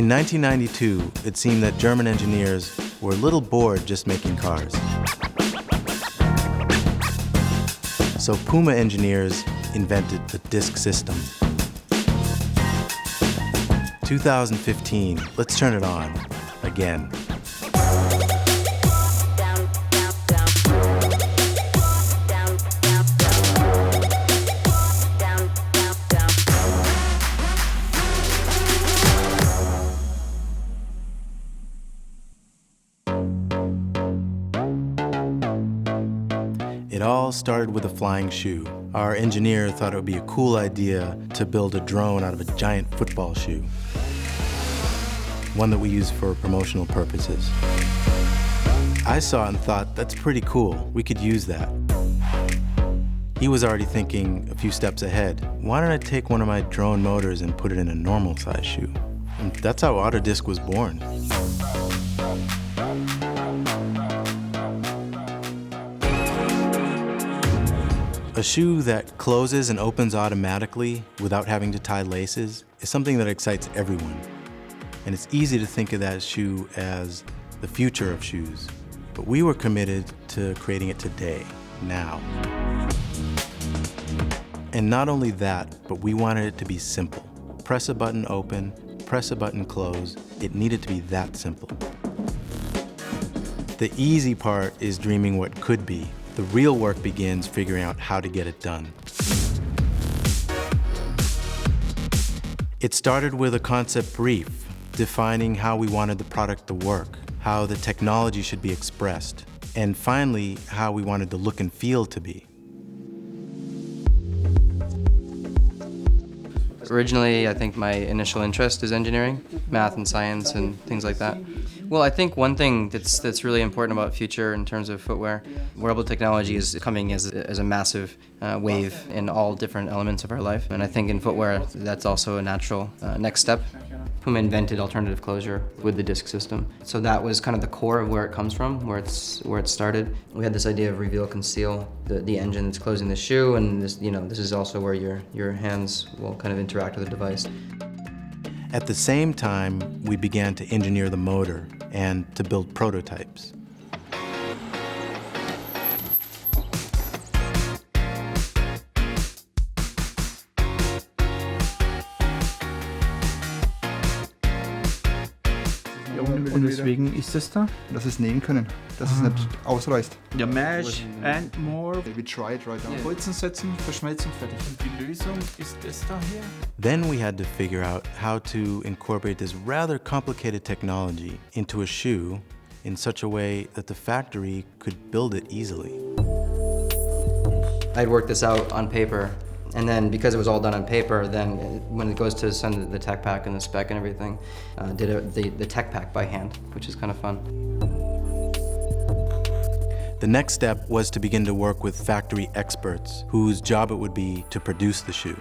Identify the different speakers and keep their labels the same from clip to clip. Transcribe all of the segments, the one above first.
Speaker 1: In 1992, it seemed that German engineers were a little bored just making cars. So Puma engineers invented the disc system. 2015, let's turn it on again. It all started with a flying shoe. Our engineer thought it would be a cool idea to build a drone out of a giant football shoe, one that we use for promotional purposes. I saw it and thought, that's pretty cool. We could use that. He was already thinking a few steps ahead. Why don't I take one of my drone motors and put it in a normal size shoe? And that's how AutoDisc was born. A shoe that closes and opens automatically without having to tie laces is something that excites everyone. And it's easy to think of that shoe as the future of shoes. But we were committed to creating it today, now. And not only that, but we wanted it to be simple. Press a button open, press a button close. It needed to be that simple. The easy part is dreaming what could be. The real work begins figuring out how to get it done. It started with a concept brief, defining how we wanted the product to work, how the technology should be expressed, and finally, how we wanted the look and feel to be.
Speaker 2: Originally, I think my initial interest is engineering, math and science and things like that. Well, I think one thing that's really important about future in terms of footwear, wearable technology is coming as a massive wave in all different elements of our life. And I think in footwear, that's also a natural next step. Puma invented alternative closure with the disc system. So that was kind of the core of where it comes from, where it started. We had this idea of reveal, conceal, the engine that's closing the shoe, and this is also where your hands will kind of interact with the device.
Speaker 1: At the same time, we began to engineer the motor and to build prototypes.
Speaker 3: Und weswegen ist das da?
Speaker 4: Dass es nähen können, dass es nicht ausreißt.
Speaker 3: Ja, mesh and more.
Speaker 4: We try it right now.
Speaker 3: Holzen setzen, verschmelzen, fertig. Und die Lösung ist das da hier.
Speaker 1: Then we had to figure out how to incorporate this rather complicated technology into a shoe in such a way that the factory could build it easily.
Speaker 2: I'd worked this out on paper, and then because it was all done on paper, then when it goes to send the tech pack and the spec and everything, did the tech pack by hand, which is kind of fun.
Speaker 1: The next step was to begin to work with factory experts whose job it would be to produce the shoe.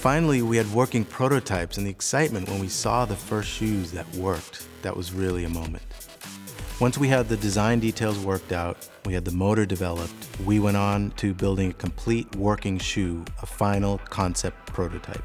Speaker 1: Finally, we had working prototypes, and the excitement when we saw the first shoes that worked, that was really a moment. Once we had the design details worked out, we had the motor developed, we went on to building a complete working shoe, a final concept prototype.